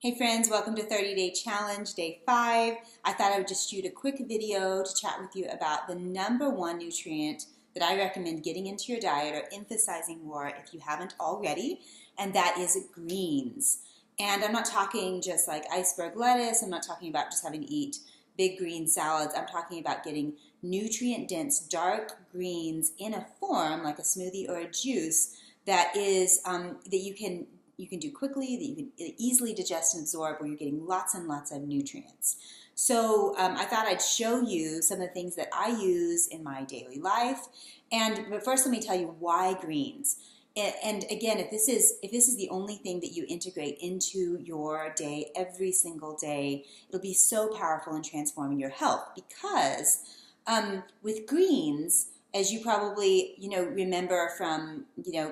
Hey friends, welcome to 30 Day Challenge, Day 5. I thought I would just shoot a quick video to chat with you about the number one nutrient that I recommend getting into your diet or emphasizing more if you haven't already, and that is greens. And I'm not talking just like iceberg lettuce, I'm not talking about just having to eat big green salads. I'm talking about getting nutrient-dense dark greens in a form like a smoothie or a juice that is that you can do quickly, that you can easily digest and absorb, where you're getting lots and lots of nutrients. So I thought I'd show you some of the things that I use in my daily life. But first, let me tell you why greens. And again, if this is the only thing that you integrate into your day every single day, it'll be so powerful in transforming your health. Because with greens, as you probably remember from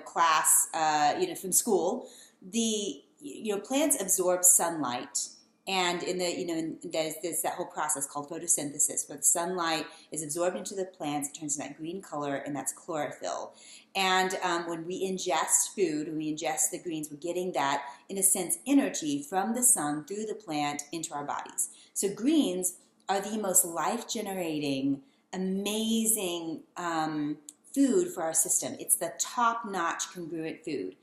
class, from school, the plants absorb sunlight, and there's that whole process called photosynthesis, where the sunlight is absorbed into the plants, it turns to that green color, and that's chlorophyll. And when we ingest food, when we ingest the greens, we're getting that, in a sense, energy from the sun through the plant into our bodies. So greens are the most life-generating, amazing food for our system. It's the top-notch congruent food.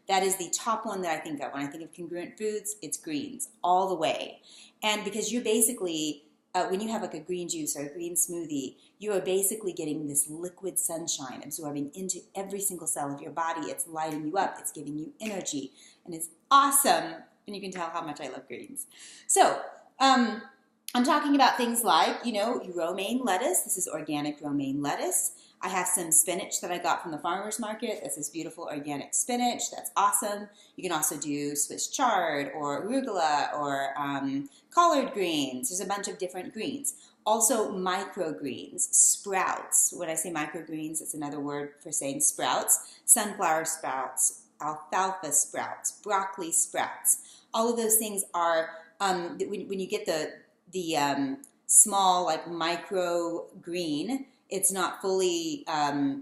That is the top one that I think of. When I think of congruent foods, it's greens all the way. And because you're basically, when you have like a green juice or a green smoothie, you are basically getting this liquid sunshine absorbing into every single cell of your body. It's lighting you up. It's giving you energy. And it's awesome. And you can tell how much I love greens. So, I'm talking about things like, romaine lettuce. This is organic romaine lettuce. I have some spinach that I got from the farmer's market. This is beautiful organic spinach. That's awesome. You can also do Swiss chard or arugula or collard greens. There's a bunch of different greens. Also microgreens, sprouts. When I say microgreens, it's another word for saying sprouts. Sunflower sprouts, alfalfa sprouts, broccoli sprouts. All of those things are, when you get the small, like micro green, it's not fully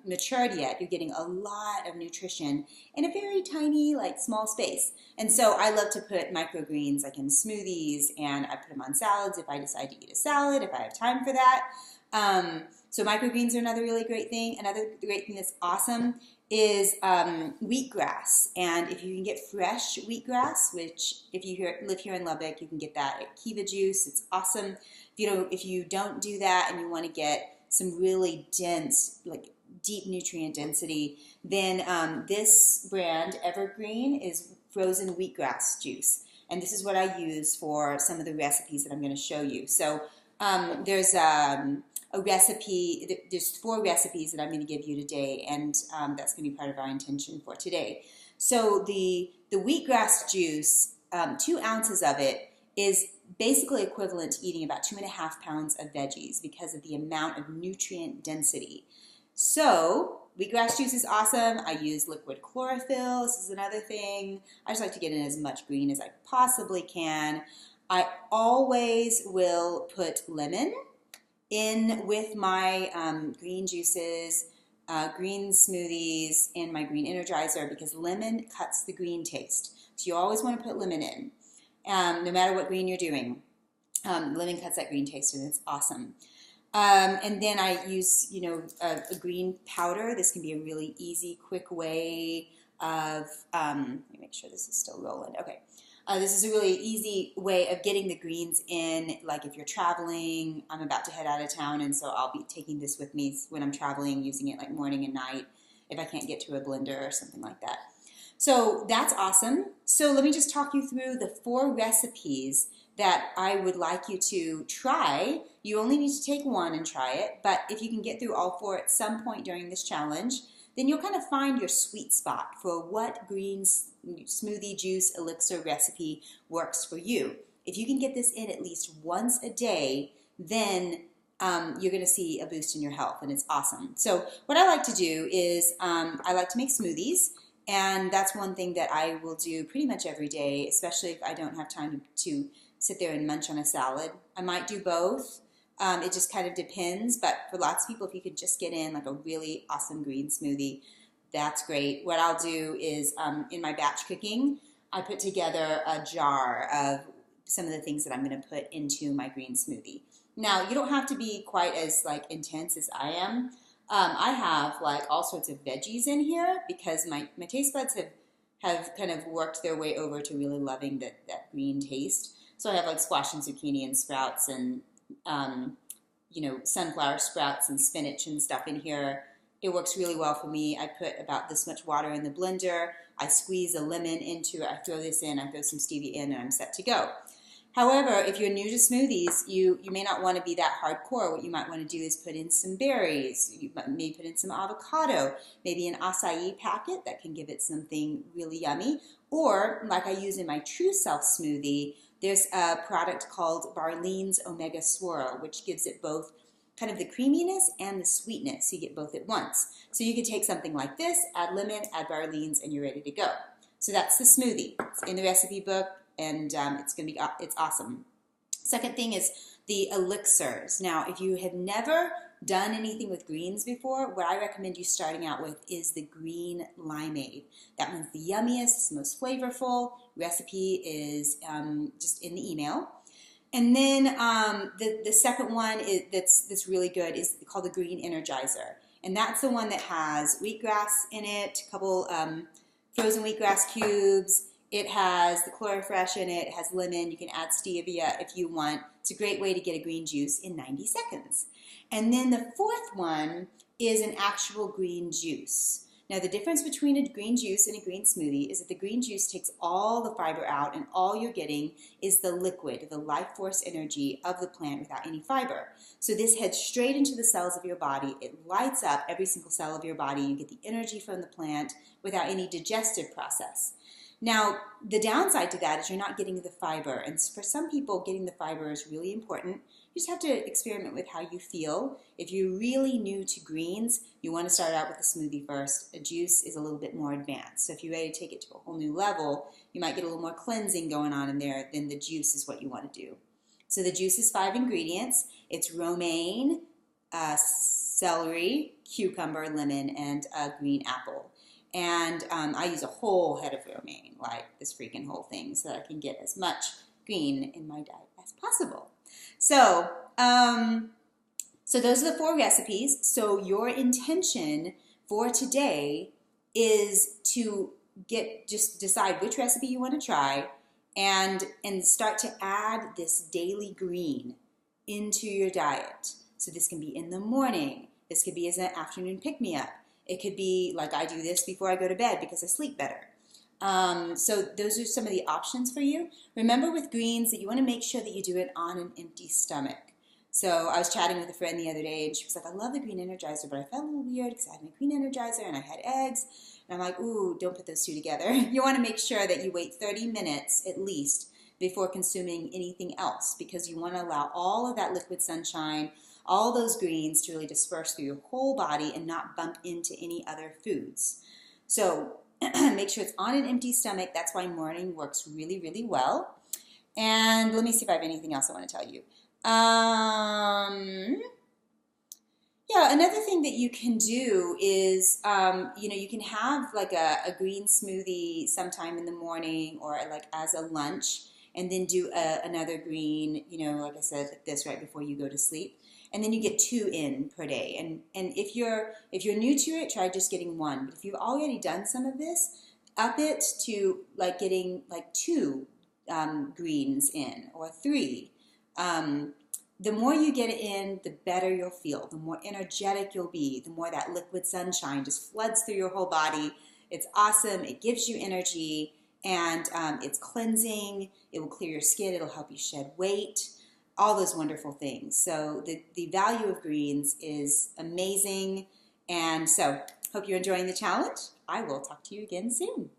matured yet. You're getting a lot of nutrition in a very tiny, like small space. And so I love to put microgreens like in smoothies, and I put them on salads if I decide to eat a salad, if I have time for that. So microgreens are another really great thing. Another great thing that's awesome is wheatgrass. And if you can get fresh wheatgrass, which if you live here in Lubbock, you can get that at Kiva Juice. It's awesome. If you don't do that and you want to get some really dense, like deep nutrient density, then this brand, Evergreen, is frozen wheatgrass juice. And this is what I use for some of the recipes that I'm going to show you. So there's a recipe, there's 4 recipes that I'm going to give you today, and that's going to be part of our intention for today. So the wheatgrass juice, 2 ounces of it is basically equivalent to eating about 2.5 pounds of veggies because of the amount of nutrient density. So wheatgrass juice is awesome. I use liquid chlorophyll. This is another thing. I just like to get in as much green as I possibly can. I always will put lemon in with my green juices, green smoothies, and my green energizer, because lemon cuts the green taste. So you always want to put lemon in. No matter what green you're doing, lemon cuts that green taste, and it's awesome. And then I use, a green powder. This can be a really easy, quick way of, let me make sure this is still rolling. Okay. This is a really easy way of getting the greens in, like if you're traveling. I'm about to head out of town, and so I'll be taking this with me when I'm traveling, using it like morning and night if I can't get to a blender or something like that. So that's awesome. So let me just talk you through the 4 recipes that I would like you to try. You only need to take 1 and try it, but if you can get through all 4 at some point during this challenge, then you'll kind of find your sweet spot for what green smoothie juice elixir recipe works for you. If you can get this in at least once a day, then you're going to see a boost in your health, and it's awesome. So what I like to do is I like to make smoothies. And that's one thing that I will do pretty much every day, especially if I don't have time to sit there and munch on a salad. I might do both. It just kind of depends. But for lots of people, if you could just get in like a really awesome green smoothie, that's great. What I'll do is in my batch cooking, I put together a jar of some of the things that I'm going to put into my green smoothie. Now, you don't have to be quite as like intense as I am. I have like all sorts of veggies in here because my taste buds have kind of worked their way over to really loving that green taste. So I have like squash and zucchini and sprouts and sunflower sprouts and spinach and stuff in here. It works really well for me. I put about this much water in the blender. I squeeze a lemon into it. I throw this in. I throw some stevia in, and I'm set to go. However, if you're new to smoothies, you may not want to be that hardcore. What you might want to do is put in some berries. You may put in some avocado, maybe an acai packet that can give it something really yummy. Or, like I use in my True Self smoothie, there's a product called Barlean's Omega Swirl, which gives it both kind of the creaminess and the sweetness. You get both at once. So you could take something like this, add lemon, add Barlean's, and you're ready to go. So that's the smoothie. It's in the recipe book, and it's awesome. Second thing is the elixirs. Now, if you have never done anything with greens before, what I recommend you starting out with is the green limeade. That one's the yummiest, it's the most flavorful. Recipe is just in the email. And then the second one that's really good is called the Green Energizer. And that's the one that has wheatgrass in it, a couple frozen wheatgrass cubes. It has the Chlorofresh in it. It has lemon. You can add stevia if you want. It's a great way to get a green juice in 90 seconds. And then the fourth one is an actual green juice. Now, the difference between a green juice and a green smoothie is that the green juice takes all the fiber out, and all you're getting is the liquid, the life force energy of the plant without any fiber. So this heads straight into the cells of your body. It lights up every single cell of your body. You get the energy from the plant without any digestive process. Now, the downside to that is you're not getting the fiber, and for some people, getting the fiber is really important. You just have to experiment with how you feel. If you're really new to greens, you want to start out with a smoothie first. A juice is a little bit more advanced. So if you're ready to take it to a whole new level, you might get a little more cleansing going on in there, then the juice is what you want to do. So the juice is 5 ingredients. It's romaine, celery, cucumber, lemon, and a green apple. And I use a whole head of romaine, like this freaking whole thing, so that I can get as much green in my diet as possible. So, so those are the 4 recipes. So your intention for today is to just decide which recipe you want to try and start to add this daily green into your diet. So this can be in the morning. This could be as an afternoon pick-me-up. It could be like I do this before I go to bed because I sleep better. So those are some of the options for you. Remember with greens that you want to make sure that you do it on an empty stomach. So I was chatting with a friend the other day, and she was like, I love the Green Energizer, but I felt a little weird because I had my Green Energizer and I had eggs. And I'm like, ooh, don't put those two together. You want to make sure that you wait 30 minutes at least before consuming anything else, because you want to allow all of that liquid sunshine, all those greens to really disperse through your whole body and not bump into any other foods. So make sure it's on an empty stomach. That's why morning works really, really well. And let me see if I have anything else I want to tell you. Yeah, another thing that you can do is, you can have like a green smoothie sometime in the morning or like as a lunch, and then do another green, like I said, like this right before you go to sleep. And then you get 2 in per day. And if you're new to it, try just getting 1. But if you've already done some of this, up it to like getting like 2 greens in, or 3. The more you get it in, the better you'll feel, the more energetic you'll be, the more that liquid sunshine just floods through your whole body. It's awesome. It gives you energy, and it's cleansing. It will clear your skin. It'll help you shed weight, all those wonderful things. So the value of greens is amazing. And so hope you're enjoying the challenge. I will talk to you again soon.